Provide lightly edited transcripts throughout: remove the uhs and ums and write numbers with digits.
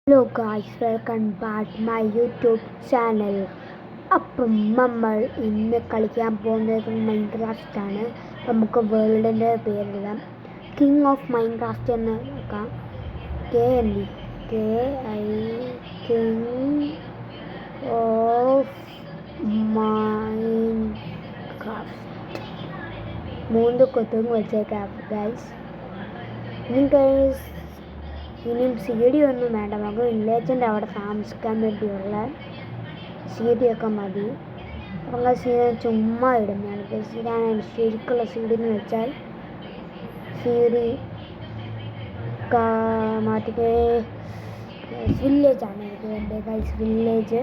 Hello guys, welcome back my YouTube channel. അപ്പം നമ്മൾ ഇന്ന് കളിക്കാൻ പോകുന്നത് മൈൻക്രാഫ്റ്റ് ആണ്. നമുക്ക് വേൾഡിൻ്റെ പേരെല്ലാം കിങ് ഓഫ് മൈൻക്രാഫ്റ്റ് എന്ന് നോക്കാം. KI കിങ് ഓഫ് മൈൻക്രാഫ്റ്റ് 3 കൊത്തും വെച്ചേക്കാം ഗൈസ്. ഇനിയും CD ഒന്നും വേണ്ട, നമുക്ക് വില്ലേജിൻ്റെ അവിടെ താമസിക്കാൻ വേണ്ടിയുള്ള CD ഒക്കെ മതി. അപ്പം CD ചുമ്മാ ഇടുന്നതാണ്. ഇതാണ് ശരിക്കുള്ള CD എന്ന് വെച്ചാൽ CD മാറ്റിക്ക് വില്ലേജാണ് എനിക്ക് വേണ്ടത് ഗൈസ്. വില്ലേജ്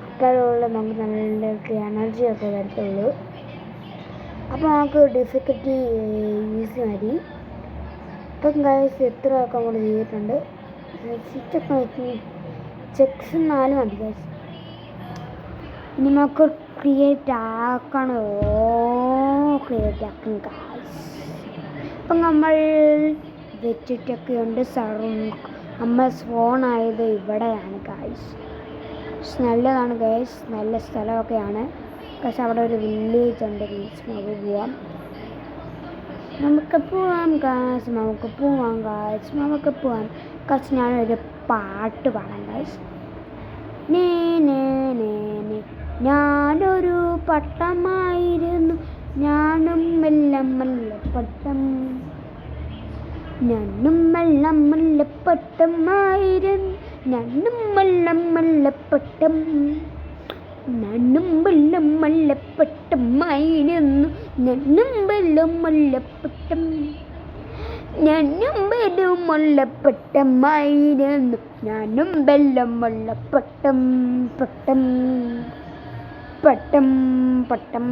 അപ്പോഴുള്ള നമുക്ക് നല്ല എനർജി ഒക്കെ വരത്തുള്ളൂ. അപ്പോൾ നമുക്ക് ഡിഫിക്കൽറ്റി ഈസി മതി. ഇപ്പം ഗൈസ് എത്ര ഒക്കെ അങ്ങോട്ട് ചെയ്തിട്ടുണ്ട്. ചെക്സ് 4 മതി ഗൈസ്. ഇനി നമുക്ക് ക്രിയേറ്റ് ആക്കണം. ക്രിയേറ്റ് ആക്കണം ഗൈസ്. ഇപ്പം നമ്മൾ വെച്ചിട്ടൊക്കെ ഉണ്ട്. നമ്മൾ സ്പോണായത് ഇവിടെയാണ് ഗൈസ്. നല്ലതാണ് ഗൈസ്, നല്ല സ്ഥലമൊക്കെയാണ് ഗൈസ്. അവിടെ ഒരു വില്ലേജ് ഉണ്ട് ഗൈസ്. നമുക്ക് പോവാം, നമുക്ക് പോവാം ഗൈസ്. ഞാനൊരു പാട്ട് പാടാം ഗൈസ്. ഞാനൊരു പട്ടമായിരുന്നു, ഞാനും മെല്ലെ പട്ടം. ഞാനും മെല്ലെ പട്ടമായിരുന്നു, ഞാനും മെല്ലെ പട്ടം. ഞാനും വെള്ളമല്ലപ്പട്ടമായിരുന്നു, ഞാനും വെള്ളമല്ലപ്പട്ടം. ഞാനും വെള്ളമല്ലപ്പട്ടമായിരുന്നു, ഞാനും വെള്ളമല്ലപ്പട്ടം. പട്ടം പട്ടം പട്ടം.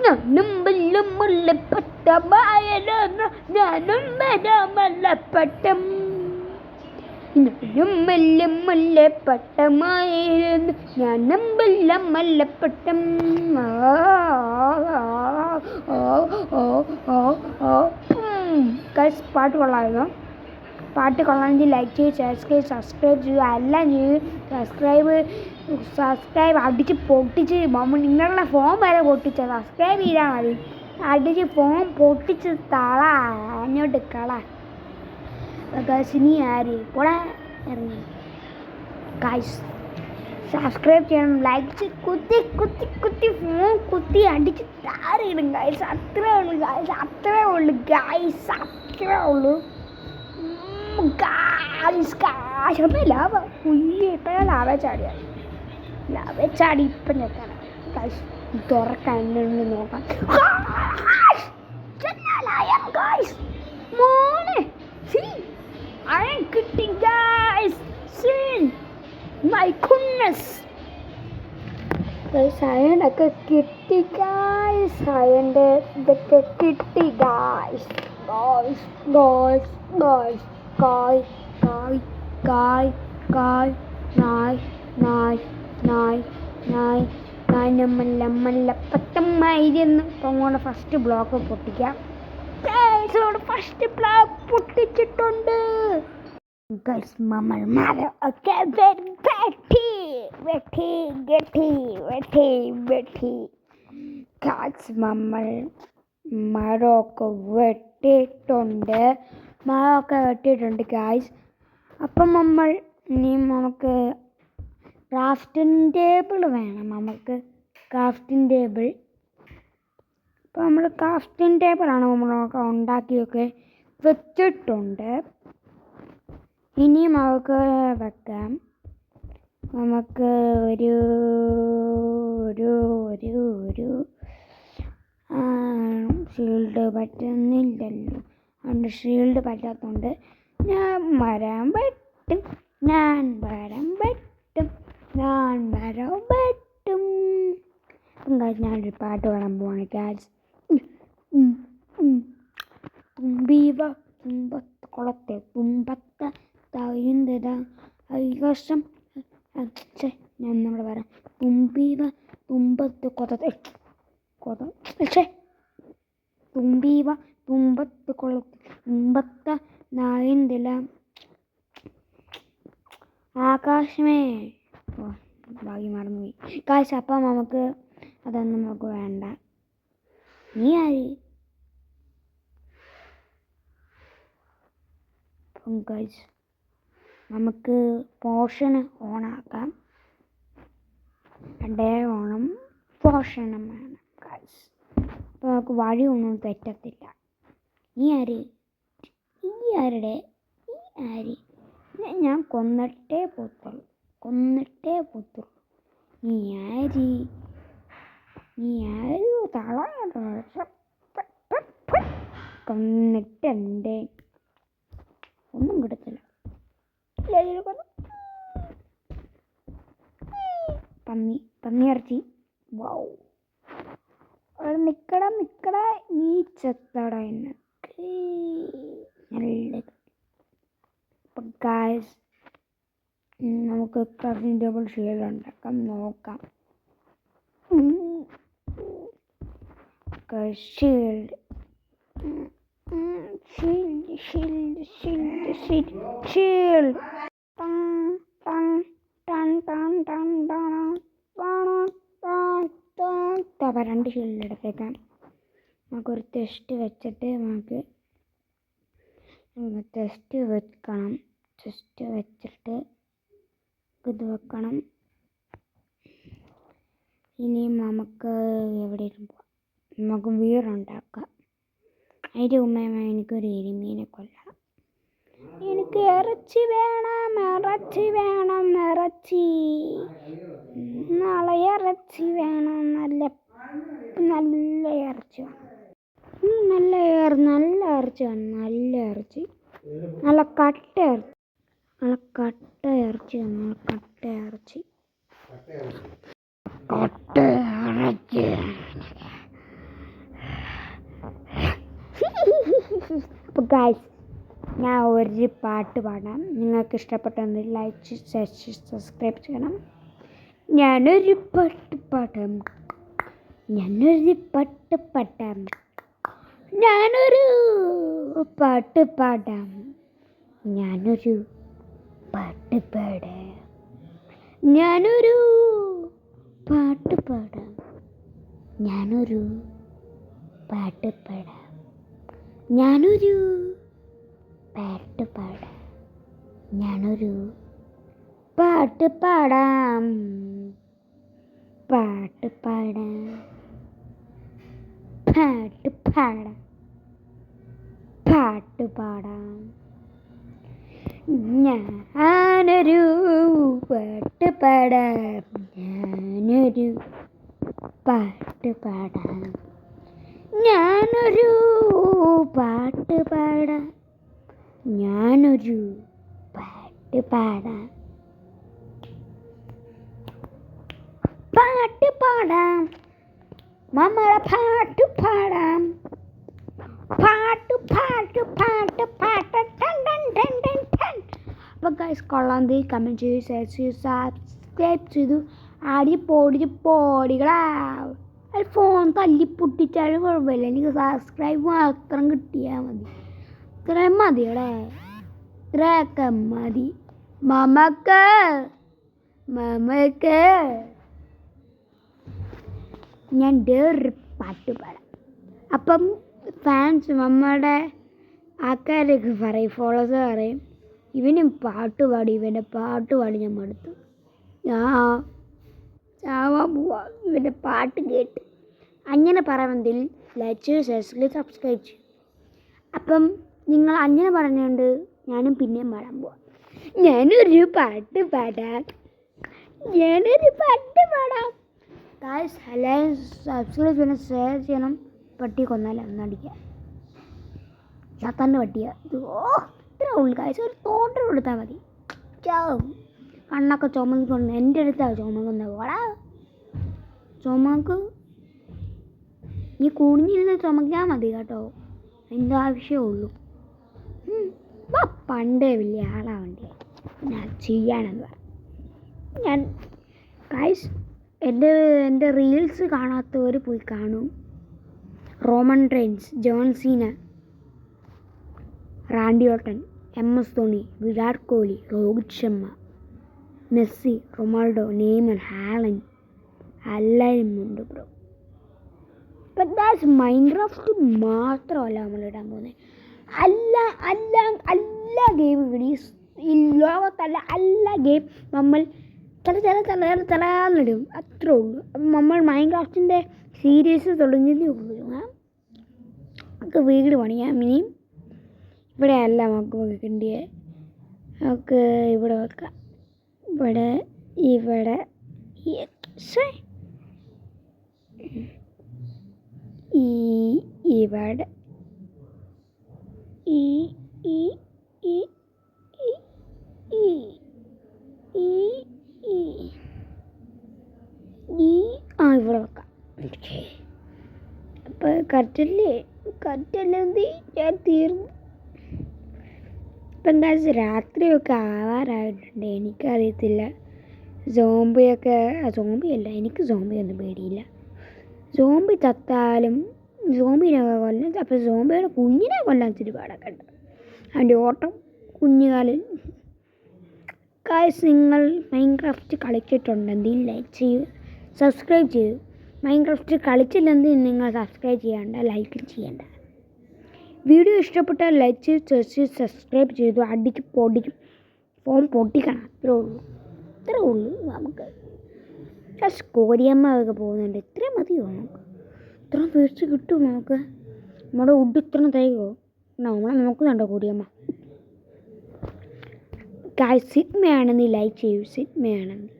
ഞാനും വെള്ളമല്ലപ്പട്ടമായിരുന്നു, ഞാനും വെള്ളമല്ലപ്പട്ടം. ഞാനും വെള്ളമല്ലപ്പട്ടമായിരുന്നു, ഞാനും വെള്ളമല്ലപ്പട്ടം. ഗൈസ്, പാട്ട് കൊള്ളാമായിരുന്നു. പാട്ട് കൊള്ളാമെങ്കിൽ ലൈക്ക് ചെയ്ത് സബ്സ്ക്രൈബ് ചെയ്യുക. എല്ലാം ചെയ്ത് സബ്സ്ക്രൈബ് അടിച്ച് പൊട്ടിച്ച് നിങ്ങളുടെ ഫോൺ വരെ പൊട്ടിച്ച് സബ്സ്ക്രൈബ് ചെയ്താൽ മതി. അടിച്ച് ഫോൺ പൊട്ടിച്ച് തള അങ്ങോട്ട് കള ഗൈസ്. ഇനി ആര് പോടാ ഇറങ്ങി ഗൈസ്. സബ്സ്ക്രൈബ് ചെയ്യണം, ലൈക്ക് കുത്തി ഫോൺ കുത്തി അടിച്ച് താറിയിടും ഗൈസ്. അത്രേ ഉള്ളൂ ഗൈസ്. അത്രേ ഉള്ളൂ ഗൈസ്. അപ്പം ലാഭ ഇപ്പോഴാണ് ലാഭ ചാടി ഇപ്പം ഞെക്കണം ഗൈസ്. തുറക്കാൻ എന്നെ നോക്കാം ഗൈസ്. മോനെ അയൺ കിട്ടി ഗൈസ്. മൈ ഗുഡ്നസ് ഗൈസ്, അയണൊക്കെ കിട്ടി ഗൈസ്. അയണിൻ്റെ ഇതൊക്കെ കിട്ടി ഗൈസ്. പട്ടമായിരുന്നു. അപ്പം അങ്ങോട്ട് ഫസ്റ്റ് ബ്ലോക്ക് പൊട്ടിക്കാം. ഫസ്റ്റ് ബ്ലോക്ക് പൊട്ടിച്ചിട്ടുണ്ട് ഗൈസ്. നമ്മൾ മരം ഒക്കെ വെട്ടി ഗൈസ്. നമ്മൾ മരമൊക്കെ വെട്ടിയിട്ടുണ്ട് ഗൈസ്. അപ്പം നമുക്ക് ക്രാഫ്റ്റിംഗ് ടേബിൾ വേണം. Crafting table. അപ്പോൾ നമ്മൾ ക്രാഫ്റ്റിംഗ് ടേബിളാണ് നമ്മളൊക്കെ ഉണ്ടാക്കിയൊക്കെ വെച്ചിട്ടുണ്ട്. ഇനിയും നമുക്ക് വെക്കാം. നമുക്ക് ഒരു ഷീൽഡ് പറ്റുന്നില്ലല്ലോ. അതുകൊണ്ട് ഷീൽഡ് പറ്റാത്തതുകൊണ്ട് ഞാൻ മരം വെട്ടും. ഞാനൊരു പാട്ട് പാടാൻ പോവാണ് ഗൈസ്. കുളത്തെ തുമ്പത്ത തഴുന്തത ഐകർഷം. ഞാൻ നമ്മൾ പറയാം. തുമ്പത്ത് തുമ്പത്ത് കുളത്ത് തുമ്പത്ത നായന്തല ആകാശമേ. ഓ ഭാഗ്യം മറന്നുപോയി ഗായ്സ്. അപ്പം നമുക്ക് അതൊന്നും നമുക്ക് വേണ്ട. നീ ആര്? അപ്പം ഗായ്സ് നമുക്ക് പോഷന് ഓണാക്കാം. ഡേ ഓണം പോഷണം വേണം ഗായ്സ്. അപ്പോൾ നമുക്ക് വഴിയൊന്നും തെറ്റത്തില്ല. നീ ആര്? ഈ ആരുടെ? ഈ ആര്? ഞാൻ കൊന്നിട്ടേ പോത്തുള്ളൂ. നീ ആര്? തള കൊന്നിട്ട് എൻ്റെ ഒന്നും കിടത്തില്ല. പന്നി ഇറച്ചി. വൗ, അവിടെ നിക്കട നീ ചെത്തട എന്നൊക്കെ നല്ലത്. അപ്പം ഗായ്സ് നമുക്ക് ക്രാഫ്റ്റിംഗ് ടേബിൾ ഷീൽഡ് ഉണ്ടാക്കാം. നോക്കാം. ഷീൽഡ് രണ്ട് ഷീൽഡ് എടുത്തേക്കാം. നമുക്കൊരു ടെസ്റ്റ് വെച്ചിട്ട് നമുക്ക് ടെസ്റ്റ് വെക്കണം. ടെസ്റ്റ് വെച്ചിട്ട് ഇത് വെക്കണം. ഇനിയും നമുക്ക് എവിടെ പോകാം? നമുക്ക് വീടുണ്ടാക്കാം. അതിൻ്റെ മുമ്പേ എനിക്കൊരു എരുമീനെ കൊല്ലണം. എനിക്ക് ഇറച്ചി വേണം. നാളെ ഇറച്ചി വേണം. നല്ല ഇറച്ചി വേണം. നല്ല ഇറച്ചി വേണം. നല്ല കട്ട ഇറച്ചി. അപ്പോൾ ഗായ്സ് ഞാൻ ഒരു പാട്ട് പാടാം. നിങ്ങൾക്ക് ഇഷ്ടപ്പെട്ടെങ്കിൽ ലൈക്ക്, സബ്സ്ക്രൈബ് ചെയ്യണം. ഞാനൊരു പാട്ട് പാടാം. ഞാനൊരു പാട്ട് പാടാം. ഞാനൊരു പാട്ട് പാടാം. ഞാനൊരു പാട്ട് പാടാം. ഞാനൊരു പാട്ട് പാടാം. ഞാനൊരു പാട്ട് പാടാം. ഞാനൊരു പാട്ട് പാടാം. ഞാനൊരു പാട്ട് പാടാം. പാട്ട് പാടാം. പാട്ട് പാടാം. പാട്ട് പാടാം. ഞാനൊരു പാട്ട് പാടാം. ഞാനൊരു പാട്ട് പാടാം. ഞാനൊരു പാട്ട് പാടാം. ഞാനൊരു പാട്ട് പാടാം. പാട്ട് പാടാം. മമ്മളെ പാട്ട് പാടാം. പാട്ട് പാട്ട് പാട്ട് പാട്ട് ടൻ ടൻ ടൻ ടൻ ടൻ. അപ്പോൾ ഗൈസ് കൊള്ളാം. കമൻറ്റ് ചെയ്തു, ഷെയർ ചെയ്തു, സബ്സ്ക്രൈബ് ചെയ്തു. പോടികളാ. ഫോൺ തല്ലി പൊട്ടിച്ചാലും കുഴപ്പമില്ല. എനിക്ക് സബ്സ്ക്രൈബ് മാത്രം കിട്ടിയാൽ മതി. ഇത്രയും മതിയടേ. ഇത്രയൊക്കെ മതി. മമ്മക്ക് ഞാൻ ഒരു പാട്ട് പാടാം. അപ്പം ഫാൻസ് നമ്മുടെ ആൾക്കാരൊക്കെ പറയും, ഫോളോവേഴ്സ് പറയും, ഇവനും ഇവൻ്റെ പാട്ട് പാടി ഞാൻ മടുത്തു. ചാവാൻ പോവാ ഇവൻ്റെ പാട്ട് കേട്ട്. അങ്ങനെ പറയുമെങ്കിൽ ലൈക്ക്, സബ്സ്ക്രൈബ് ചെയ്യും. അപ്പം നിങ്ങൾ അങ്ങനെ പറഞ്ഞുകൊണ്ട് ഞാനും പിന്നെയും പാടാൻ പോവാം. ഞാനൊരു പാട്ട് പാടാം. ഗായ്സ് എല്ലാവരും സബ്സ്ക്രൈബ് ചെയ്യണം, ഷെയർ ചെയ്യണം. പട്ടി കൊന്നാലും ഒന്നടിക്കാം. ചത്തൻ്റെ പട്ടിയ ഇത്. ഇത്ര ഉള്ളു ഗായ്സ്. ഒരു തോട്ടം കൊടുത്താൽ മതി. കണ്ണൊക്കെ ചുമന്നിക്കൊണ്ട് എൻ്റെ അടുത്താണ് ചുമക്കുന്നത്. പോടാ ചുമക്ക്. നീ കുനിഞ്ഞിരുന്ന് ചുമക്കാൻ മതി കേട്ടോ. അതിൻ്റെ ആവശ്യമേ പണ്ടേ വലിയ ആളാവണ്ടേ ഞാൻ ചെയ്യാനെന്ന് പറഞ്ഞു. ഞാൻ ഗൈസ് എൻ്റെ റീൽസ് കാണാത്തവർ പോയി കാണൂ. Roman Reigns, John Cena, Randy Orton, MS Dhoni, Virat Kohli, Rohit Sharma, Messi, Ronaldo, Neymar, Haaland എല്ലാവരും ഉണ്ട് ബ്രോ. ഇപ്പം മൈൻക്രാഫ്റ്റ് മാത്രമല്ല നമ്മളിടാൻ പോകുന്നത്. എല്ലാ ഗെയിമുകളും ഈ ലോകത്തല്ല എല്ലാ ഗെയിം നമ്മൾ തലന്നിടും, അത്രേ ഉള്ളൂ. അപ്പം നമ്മൾ മൈൻക്രാഫ്റ്റിൻ്റെ സീരീസ് തുടങ്ങിയതേ ഉള്ളൂ. നമുക്ക് വീട് പണിയാം. ഇനിയും ഇവിടെ അല്ല നമുക്ക് വെക്കേണ്ടിയേ, നമുക്ക് ഇവിടെ വെക്കാം. ഇവിടെ ഇവിടെ ഇവിടെ ഇവിടെ വെക്കാം. അപ്പം കറക്റ്റല്ലേ ഞാൻ തീർന്നു. ഇപ്പം എന്താ വെച്ചാൽ രാത്രിയൊക്കെ ആവാറായിട്ടുണ്ട്. എനിക്കറിയത്തില്ല സോംബിയല്ല, എനിക്ക് സോംബിയൊന്നും പേടിയില്ല. സോംബി ചത്താലും സോംബിനൊക്കെ കൊല്ലാൻ, അപ്പം സോംബിയുടെ കുഞ്ഞിനെ കൊല്ലാൻ ഇച്ചിരി പാടൊക്കെ ഉണ്ട്. അതിൻ്റെ ഓട്ടം കുഞ്ഞുകാലിൽ. നിങ്ങൾ മൈൻക്രാഫ്റ്റ് കളിച്ചിട്ടുണ്ടെങ്കിൽ ലൈക്ക് ചെയ്യൂ, സബ്സ്ക്രൈബ് ചെയ്യൂ. മൈൻക്രാഫ്റ്റ് കളിച്ചില്ലെങ്കിൽ നിങ്ങൾ സബ്സ്ക്രൈബ് ചെയ്യണ്ട, ലൈക്ക് ചെയ്യണ്ട. വീഡിയോ ഇഷ്ടപ്പെട്ടാൽ ലൈക്ക് ചെയ്ത് സബ്സ്ക്രൈബ് ചെയ്തു. പൊടിക്കും ഫോൺ പൊട്ടിക്കണം. അത്രേ ഉള്ളൂ. നമുക്ക് കോരിയമ്മ ഒക്കെ പോകുന്നുണ്ട്. ഇത്രയും മതിയോ? നമുക്ക് ഇത്രയും പേഴ്സ് കിട്ടും. നമുക്ക് നമ്മുടെ ഉഡ് ഇത്രയും തയ്യോ? നമ്മളെ നോക്കുന്നുണ്ടോ കോരിയമ്മ? സിനിമയാണെന്ന് ലൈക്ക് ചെയ്യൂ. സിനിമയാണെന്ന്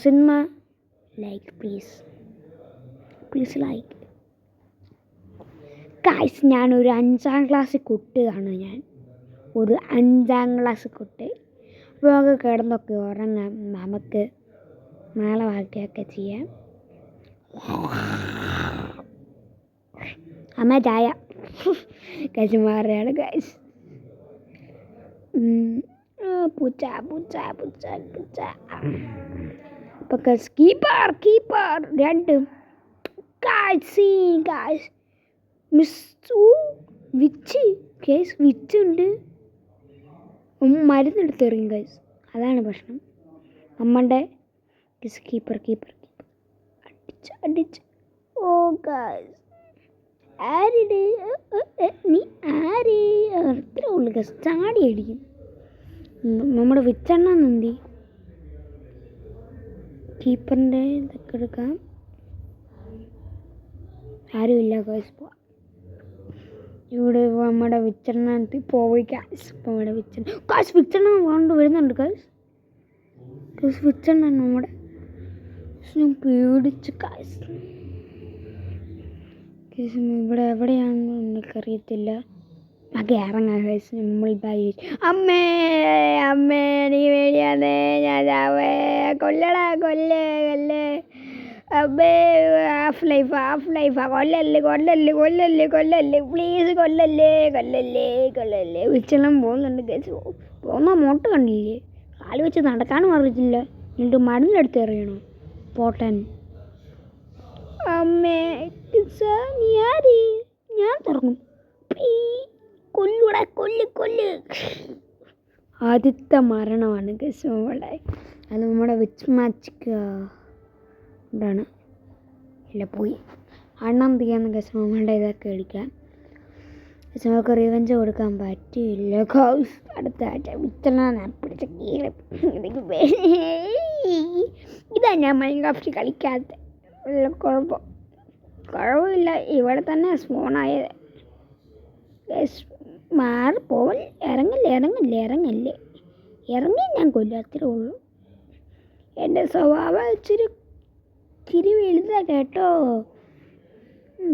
സിനിമ ലൈക്ക് പ്ലീസ് ലൈക്ക്. ഞാനൊരു 5ാം ക്ലാസ് കുട്ടിയാണ്. ഒരു 5ാം ക്ലാസ് കുട്ടി. അപ്പോൾ നമുക്ക് കിടന്നൊക്കെ ഉറങ്ങാം. നമുക്ക് നാളെ ബാക്കിയൊക്കെ ചെയ്യാം. അമ്മ ചായ കശുമാറിയാണ് ഗൈസ്. പൂച്ച. അപ്പോൾ കീപ്പർ 2 വിച്ചുണ്ട്. മരുന്നെടുത്തെറിയും ഗൈസ്. അതാണ് പ്രശ്നം. നമ്മളുടെ കീപ്പർ അടിച്ച്. ഓ ഗൈസ്, ആരുടെ നീ ആര്? അത്ര ഉള്ളു ഗൈസ്. ചാടി അടിക്കും. നമ്മുടെ വിച്ചെണ്ണ നന്ദി. കീപ്പറിൻ്റെ ഇതൊക്കെ എടുക്കാം. ആരുമില്ല ഗൈസ്. ഇവിടെ നമ്മുടെ വിച്ചെണ്ണ പോയി ഗൈസ്. ഇപ്പോൾ നമ്മുടെ വിച്ചെണ്ണ കൊണ്ട് വരുന്നുണ്ട് ഗൈസ്. വിച്ചെണ്ണ നമ്മുടെ പേടിച്ച് ഗൈസ്. ഇവിടെ എവിടെയാണെന്ന് എനിക്കറിയത്തില്ല. നമുക്ക് ഇറങ്ങാം ഗൈസ്. നമ്മൾ അമ്മേ നീ വേടിയാന്നേ ഞാൻ കൊല്ലേ അമ്മേ. ഹാഫ് ലൈഫാ. കൊല്ലല്ലേ പ്ലീസ്. കൊല്ലല്ലേ. വിച്ചെല്ലാം പോകുന്നുണ്ട് ഗൈസ്. പോകുന്ന മോട്ട് കണ്ടില്ലേ? കാല് വെച്ച് നടക്കാനും അറിയത്തില്ല. എന്നിട്ട് മരുന്നെടുത്ത് എറിയണോ പോട്ടൻ? അമ്മേ നീ ആര്? ഞാൻ തുറങ്ങും. കൊല്ല്. ആദ്യത്തെ മരണമാണ് ഗൈസ് നമ്മുടെ. അത് നമ്മുടെ വിച്ച് മാച്ചിക്ക് ഇതാണ്. ഇല്ല പോയി അണ്ണം തീയാന്ന് ഗൈസ്. നമ്മളുടെ ഇതൊക്കെ അടിക്കാം. നമുക്ക് റിവെഞ്ച് കൊടുക്കാൻ പറ്റില്ല ഗൈസ്. അടുത്ത ആഴ്ച വിച്ചെണ്ണ പിടിച്ച കീഴ്. ഇതാ ഞാൻ മൈൻക്രാഫ്റ്റ് കളിക്കാത്ത വല്ല കുഴപ്പമില്ല. ഇവിടെ തന്നെ സ്പോണായത് ഗൈസ്. മാറിപ്പോവൽ. ഇറങ്ങല്ലേ. ഇറങ്ങി ഞാൻ കൊല്ലും. അത്രേ ഉള്ളൂ. എൻ്റെ സ്വഭാവം ഇച്ചിരി വലുതാ കേട്ടോ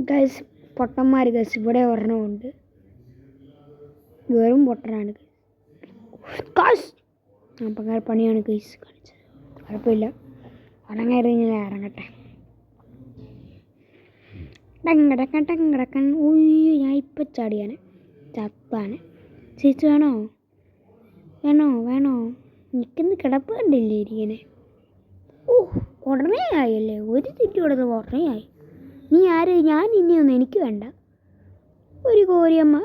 ഗൈസ്. പൊട്ടന്മാർ ഗൈസ്. ഇവിടെ ഒരെണ്ണമുണ്ട്. വെറും പൊട്ടനാണ് ഗൈസ്. അപ്പം പണിയാണ് ഗൈസ് കാണിച്ചത്. കുഴപ്പമില്ല. ഇറങ്ങട്ടെ. ടങ്ങടക്കൻ. ഉയ്യോ, ഞാൻ ഇപ്പം ചാടിയാണ്. ചത്താന്. ചേച്ചി വേണോ? നിൽക്കുന്ന കിടപ്പ് കണ്ടില്ലേ ഇരിക്കനെ? ഉടനെ ആയല്ലേ? ഒരു തെറ്റ് കൊടുത്ത് ഉടനെ ആയി. നീ ആര്? ഞാൻ ഇനിയൊന്നും എനിക്ക് വേണ്ട. ഒരു കോരിയമ്മ.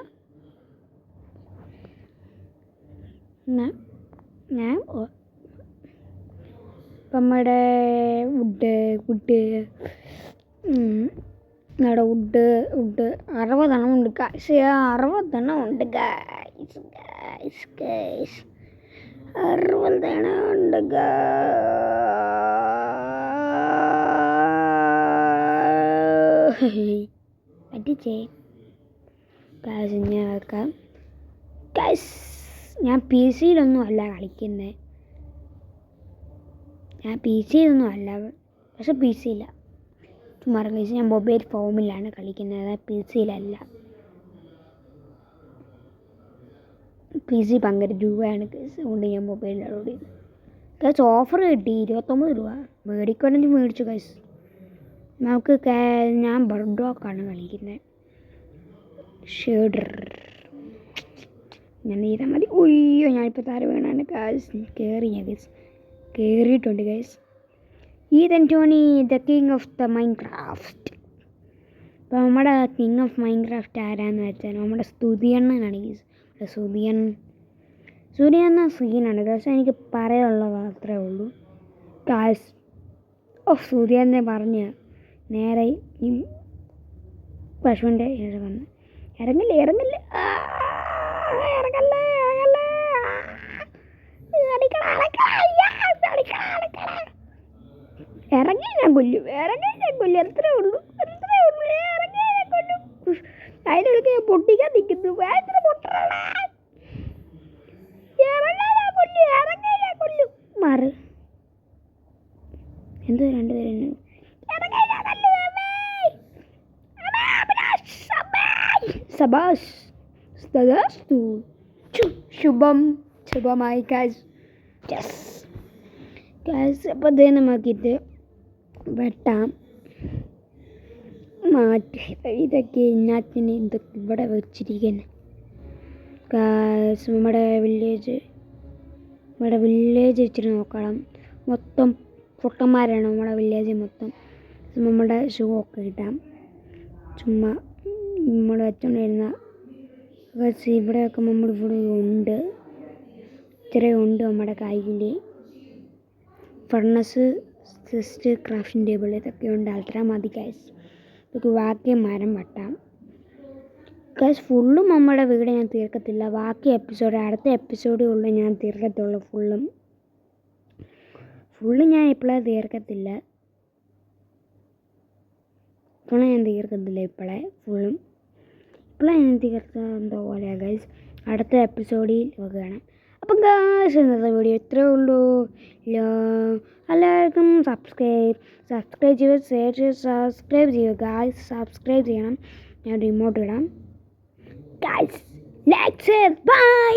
ഞാൻ ഇപ്പം നമ്മുടെ വുഡ് നമ്മുടെ വുഡ് 60 ഉണ്ട് ഗൈസ്. 60 ഉണ്ട് ഗൈസ്. 60 ഉണ്ട് പറ്റിച്ചേ ഗൈസ്. ഞാൻ വെക്കാം ഗൈസ്. ഞാൻ പി സിയിലൊന്നും അല്ല കളിക്കുന്നത്. പക്ഷെ പി സിയില്ല. ചുമ്മാ ഗൈസ്, ഞാൻ മൊബൈൽ ഫോമിലാണ് കളിക്കുന്നത്, പി സിയിലല്ല. പി സി ഭയങ്കര രൂപയാണ് ഗൈസ്, അതുകൊണ്ട് ഞാൻ മൊബൈലിൽ ഡൗൺലോഡ് ചെയ്തു ഗൈസ്. ഓഫർ കിട്ടി 29 രൂപ. മേടിക്കണമെങ്കിൽ മേടിച്ചു ഗൈസ്. നമുക്ക് ഞാൻ ബർഡോക്കാണ് കളിക്കുന്നത്. ഷേഡർ ഞാൻ ചെയ്താൽ മതി. ഉയ്യോ, ഞാനിപ്പോൾ താരം വീണാണ് ഗൈസ്. കയറിയിട്ടുണ്ട് guys. Ethan Tony the king of the Minecraft. അപ്പോൾ നമ്മുടെ കിങ് ഓഫ് മൈൻക്രാഫ്റ്റ് ആരാന്ന് വെച്ചാൽ നമ്മുടെ സ്തുതിയണ്ണനാണ് ഗൈസ്. സൂര്യൻ സീനാണ് ഗൈസ്. എനിക്ക് പറയാനുള്ളത് മാത്രമേ ഉള്ളൂ ഗൈസ്. സൂര്യനെ പറഞ്ഞ് നേരെ ഈ പശുവിൻ്റെ വന്ന് ഇറങ്ങല്ലേ ഇറങ്ങല്ലേ. ഇറങ്ങി ഞാൻ കൊല്ലും. എത്രയേ ഉള്ളൂ. ഇറങ്ങി ഞാൻ കൊല്ലും. അതിനൊക്കെ ഞാൻ പൊട്ടിക്കാൻ നിൽക്കുന്നു. ഭയങ്കര പൊട്ടലാണ്. ഇറങ്ങി ഞാൻ കൊല്ലും. മാറ്. എന്തോ രണ്ടുപേരും ശുഭമായി ഗൈസ്. അപ്പോൾ ഇത് നമുക്കിത് വെട്ടാം. മാറ്റി ഇതൊക്കെ ഇന്നാത്തിന് ഇതൊക്കെ ഇവിടെ വെച്ചിരിക്കുന്നത് ഗൈസ്. നമ്മുടെ വില്ലേജ് വെച്ചിട്ട് നോക്കണം. മൊത്തം പൊട്ടന്മാരാണ് നമ്മുടെ വില്ലേജ് മൊത്തം. നമ്മുടെ ഷൂ ഒക്കെ ഇടാം. ചുമ്മാ നമ്മൾ വെച്ചോണ്ടിരുന്ന ഇവിടെയൊക്കെ ഇവിടെ ഉണ്ട്. ഇത്രയുണ്ട് നമ്മുടെ കയ്യിൽ. ഫർണസ്, ജസ്റ്റ് ക്രാഫ്റ്റിംഗ് ടേബിൾ ഇതൊക്കെ ഉണ്ട്. അത്ര മതി ഗൈസ്. ഇതൊക്കെ ബാക്കി മരം വെട്ടാം ഗൈസ്. ഫുള്ളും നമ്മുടെ വീട് ഞാൻ തീർക്കത്തില്ല. ബാക്കി അടുത്ത എപ്പിസോഡേ ഉള്ളൂ ഞാൻ തീർക്കത്തുള്ളൂ. ഫുള്ള് ഞാൻ ഇപ്പോഴേ തീർക്കത്തില്ല. ഫുള്ള് ഞാൻ തീർക്കാൻ എന്തോ പോലെ ഗൈസ്. അടുത്ത എപ്പിസോഡിൽ കാണാം. അപ്പം ഗൈസ്, ഇന്നത്തെ വീഡിയോ ഇത്രയേ ഉള്ളൂ. എല്ലാവർക്കും സബ്സ്ക്രൈബ് ചെയ്യുക ഗൈസ്. സബ്സ്ക്രൈബ് ചെയ്യണം. ഞാൻ റിമോട്ട് ഇടാം ഗൈസ്. ബൈ.